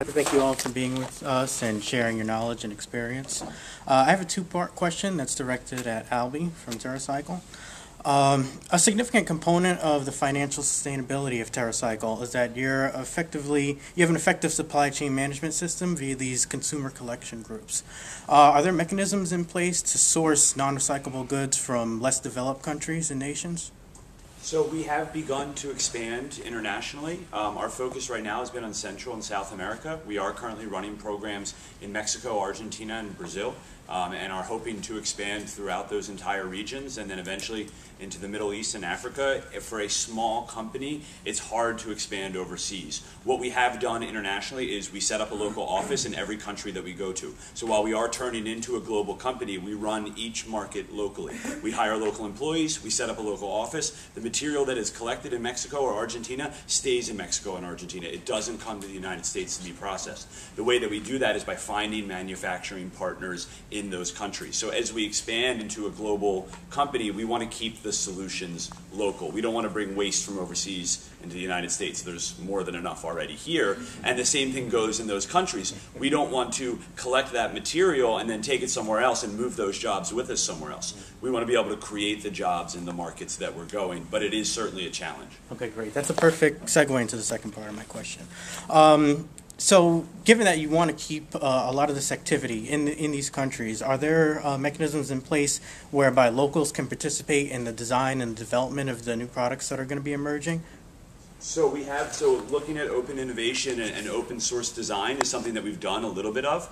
Thank you all for being with us and sharing your knowledge and experience. I have a two-part question that's directed at Albe from TerraCycle. A significant component of the financial sustainability of TerraCycle is that you have an effective supply chain management system via these consumer collection groups. Are there mechanisms in place to source non-recyclable goods from less developed countries and nations? So we have begun to expand internationally. Our focus right now has been on Central and South America. We are currently running programs in Mexico, Argentina, and Brazil, and are hoping to expand throughout those entire regions and then eventually into the Middle East and Africa. For a small company, it's hard to expand overseas. What we have done internationally is we set up a local office in every country that we go to. So while we are turning into a global company, we run each market locally. We hire local employees, we set up a local office. The material that is collected in Mexico or Argentina stays in Mexico and Argentina. It doesn't come to the United States to be processed. The way that we do that is by finding manufacturing partners in those countries. So as we expand into a global company, we want to keep the solutions local. We don't want to bring waste from overseas into the United States. There's more than enough already here. And the same thing goes in those countries. We don't want to collect that material and then take it somewhere else and move those jobs with us somewhere else. We want to be able to create the jobs in the markets that we're going, but it is certainly a challenge. Okay, great. That's a perfect segue into the second part of my question. So given that you want to keep a lot of this activity in these countries, are there mechanisms in place whereby locals can participate in the design and development of the new products that are going to be emerging? So looking at open innovation and open source design is something that we've done a little bit of.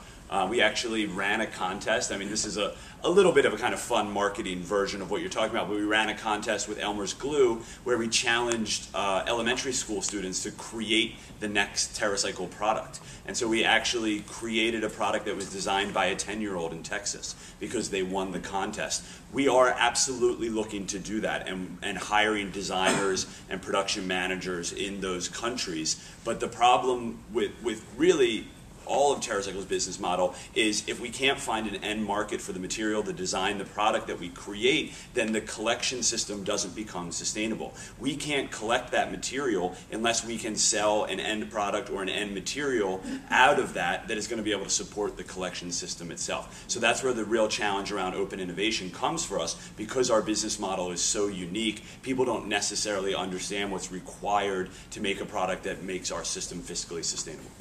We actually ran a contest. I mean, this is a little bit of a kind of fun marketing version of what you're talking about, but we ran a contest with Elmer's Glue where we challenged elementary school students to create the next TerraCycle product. And so we actually created a product that was designed by a 10-year-old in Texas because they won the contest. We are absolutely looking to do that and hiring designers and production managers in those countries. But the problem with really all of TerraCycle's business model is if we can't find an end market for the material, the design, the product that we create, then the collection system doesn't become sustainable. We can't collect that material unless we can sell an end product or an end material out of that is going to be able to support the collection system itself. So that's where the real challenge around open innovation comes for us, because our business model is so unique. People don't necessarily understand what's required to make a product that makes our system fiscally sustainable.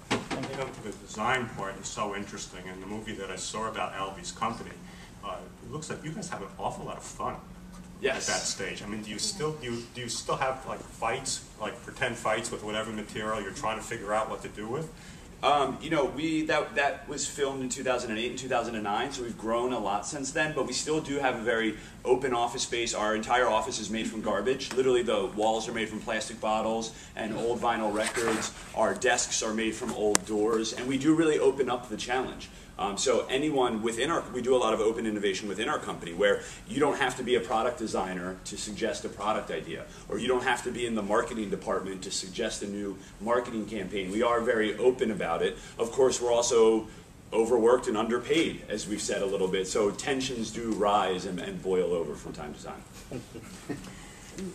You know, the design part is so interesting, and the movie that I saw about Albe's company, it looks like you guys have an awful lot of fun. Yes. At that stage. I mean, do you still have like fights, like pretend fights with whatever material you're trying to figure out what to do with? You know, that was filmed in 2008 and 2009, so we've grown a lot since then, but we still do have a very open office space. Our entire office is made from garbage. Literally, the walls are made from plastic bottles and old vinyl records. Our desks are made from old doors, and we do really open up the challenge. So anyone within we do a lot of open innovation within our company where you don't have to be a product designer to suggest a product idea, or you don't have to be in the marketing department to suggest a new marketing campaign. We are very open about it. Of course, we're also overworked and underpaid, as we've said a little bit, so tensions do rise and boil over from time to time. So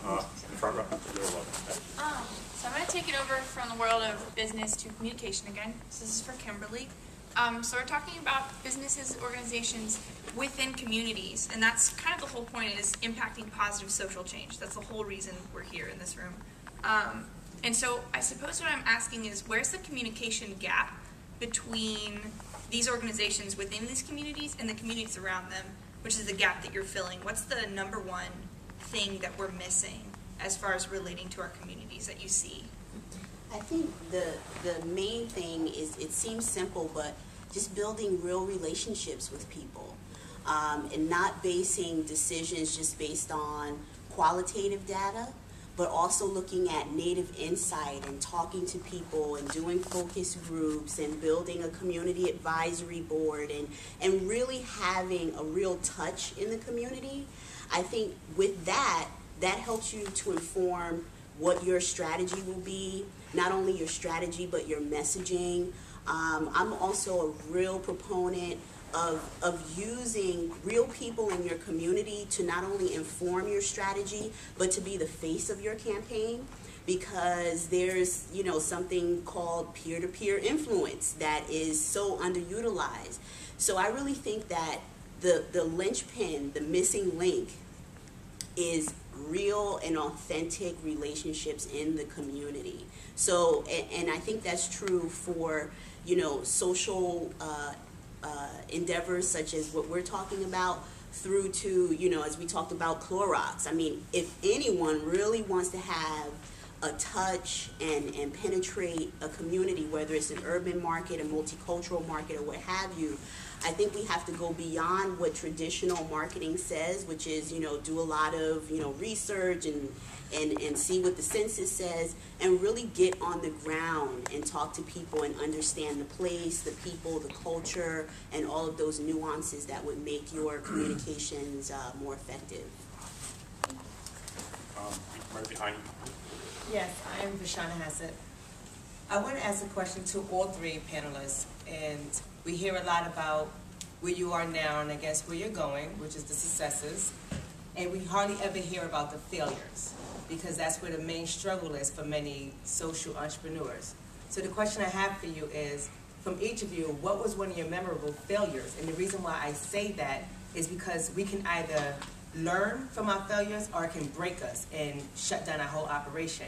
I'm going to take it over from the world of business to communication again. So this is for Kimberlee. So we're talking about businesses, organizations within communities, and that's kind of the whole point, is impacting positive social change. That's the whole reason we're here in this room. And so I suppose what I'm asking is, where's the communication gap between these organizations within these communities and the communities around them, which is the gap that you're filling? What's the number one thing that we're missing as far as relating to our communities that you see? I think the main thing is, it seems simple, but just building real relationships with people, and not basing decisions just based on qualitative data, but also looking at native insight and talking to people and doing focus groups and building a community advisory board and really having a real touch in the community. I think with that helps you to inform what your strategy will be, not only your strategy, but your messaging. I'm also a real proponent of using real people in your community to not only inform your strategy, but to be the face of your campaign. because there's, you know, something called peer-to-peer influence that is so underutilized. So I really think that the linchpin, the missing link, is real and authentic relationships in the community. So, and I think that's true for, you know, social endeavors such as what we're talking about, through to, you know, as we talked about Clorox. I mean, if anyone really wants to have a touch and penetrate a community, whether it's an urban market, a multicultural market, or what have you, I think we have to go beyond what traditional marketing says, which is, you know, do a lot of, you know, research and see what the census says, and really get on the ground and talk to people and understand the place, the people, the culture, and all of those nuances that would make your communications more effective. Right behind you. Yes, I am Vashana Hassett. I want to ask a question to all three panelists, and we hear a lot about where you are now and I guess where you're going, which is the successes, and we hardly ever hear about the failures, because that's where the main struggle is for many social entrepreneurs. So the question I have for you is, from each of you, what was one of your memorable failures? And the reason why I say that is because we can either learn from our failures or it can break us and shut down our whole operation.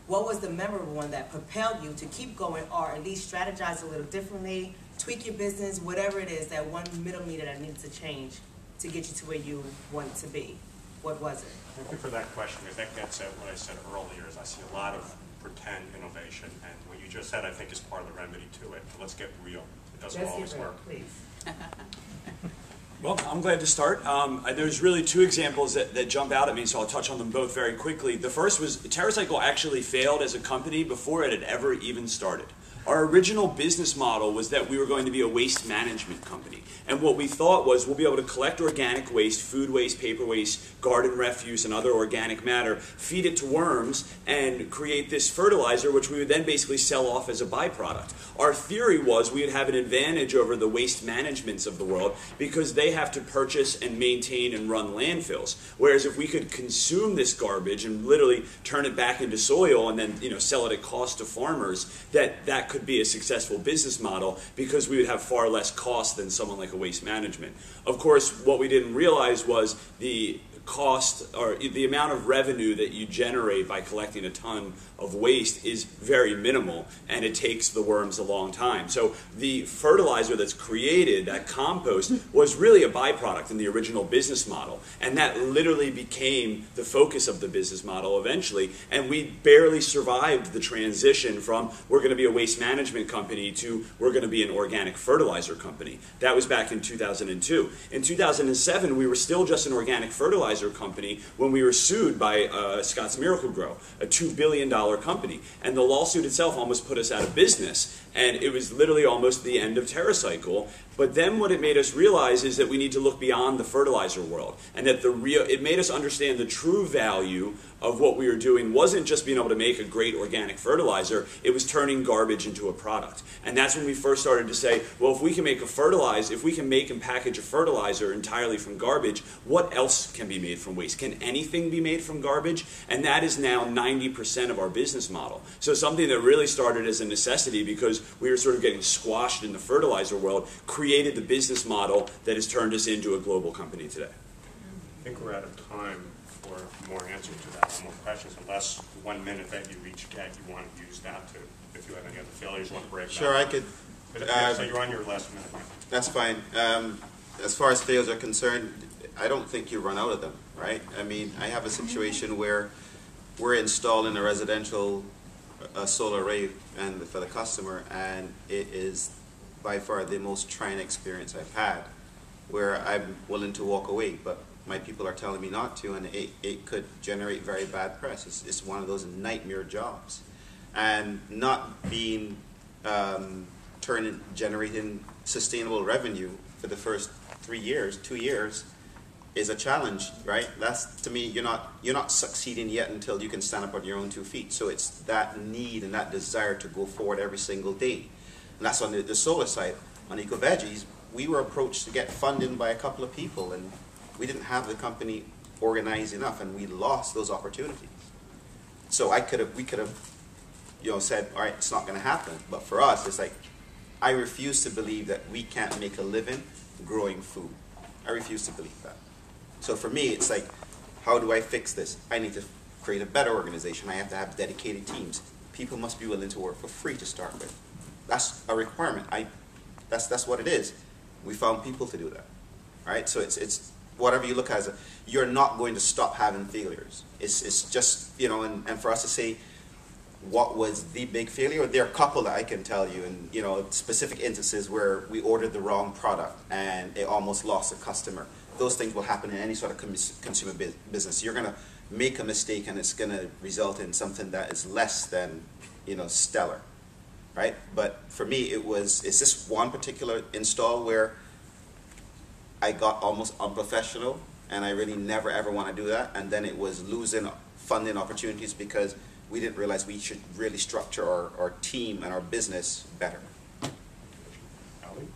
What was the memorable one that propelled you to keep going, or at least strategize a little differently, tweak your business, whatever it is, that one middle meter that needs to change to get you to where you want to be? What was it? Thank you for that question, because that gets at what I said earlier, is I see a lot of pretend innovation, and what you just said I think is part of the remedy to it. But let's get real. It doesn't always work. Please. Well, I'm glad to start. There's really two examples that jump out at me, so I'll touch on them both very quickly. The first was TerraCycle actually failed as a company before it had ever even started. Our original business model was that we were going to be a waste management company. And what we thought was we'll be able to collect organic waste, food waste, paper waste, garden refuse, and other organic matter, feed it to worms, and create this fertilizer, which we would then basically sell off as a byproduct. Our theory was we would have an advantage over the waste managements of the world because they have to purchase and maintain and run landfills. Whereas if we could consume this garbage and literally turn it back into soil and then, you know, sell it at cost to farmers, that could be a successful business model because we would have far less cost than someone like a waste management. Of course, what we didn't realize was the cost or the amount of revenue that you generate by collecting a ton of waste is very minimal, and it takes the worms a long time. So the fertilizer that's created, that compost, was really a byproduct in the original business model, and that literally became the focus of the business model eventually, and we barely survived the transition from we're going to be a waste management company to we're going to be an organic fertilizer company. That was back in 2002. In 2007, we were still just an organic fertilizer company when we were sued by Scott's Miracle-Gro, a $2 billion company. And the lawsuit itself almost put us out of business. And it was literally almost the end of TerraCycle. But then what it made us realize is that we need to look beyond the fertilizer world. And that it made us understand the true value of what we were doing wasn't just being able to make a great organic fertilizer, it was turning garbage into a product. And that's when we first started to say, well, if we can make and package a fertilizer entirely from garbage, what else can be made from waste? Can anything be made from garbage? And that is now 90% of our business model. So something that really started as a necessity because we were sort of getting squashed in the fertilizer world, created the business model that has turned us into a global company today. I think we're out of time for more answers to that, more questions, unless 1 minute that you each get you want to use that to, if you have any other failures you want to break down. Sure, I could. So you're on your last minute. That's fine. As far as failures are concerned, I don't think you run out of them, right? I mean, I have a situation where we're installing a residential solar array for the customer, and it is by far the most trying experience I've had, where I'm willing to walk away, but my people are telling me not to, and it could generate very bad press. It's one of those nightmare jobs. And not being generating sustainable revenue for the first 2 years is a challenge, right? That's, to me, you're not succeeding yet until you can stand up on your own 2 feet. So it's that need and that desire to go forward every single day. And that's on the solar side. On Eco Veggies, we were approached to get funding by a couple of people, and we didn't have the company organized enough, and we lost those opportunities. So we could have, said, all right, it's not going to happen. But for us, it's like, I refuse to believe that we can't make a living growing food. I refuse to believe that. So for me, it's like, how do I fix this? I need to create a better organization. I have to have dedicated teams. People must be willing to work for free to start with. That's a requirement. That's what it is. We found people to do that, right? So it's whatever you look at as you're not going to stop having failures. It's just, and for us to say what was the big failure, there are a couple that I can tell you, and specific instances where we ordered the wrong product and it almost lost a customer. Those things will happen in any sort of consumer business. You're going to make a mistake and it's going to result in something that is less than, stellar, right? But for me, it's this one particular install where I got almost unprofessional, and I really never ever want to do that. And then it was losing funding opportunities because we didn't realize we should really structure our team and our business better. Albe, you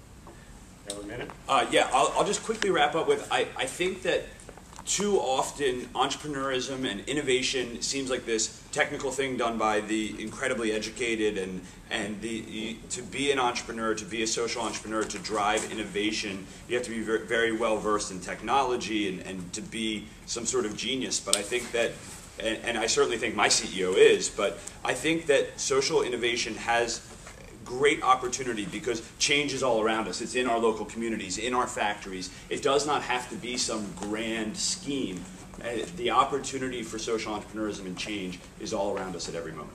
have a minute? Yeah, I'll just quickly wrap up with, I think that too often entrepreneurism and innovation seems like this technical thing done by the incredibly educated, and to be an entrepreneur, to be a social entrepreneur, to drive innovation, you have to be very, very well versed in technology and to be some sort of genius. But I think that, and I certainly think my CEO is, but I think that social innovation has great opportunity because change is all around us. It's in our local communities, in our factories. It does not have to be some grand scheme. The opportunity for social entrepreneurism and change is all around us at every moment.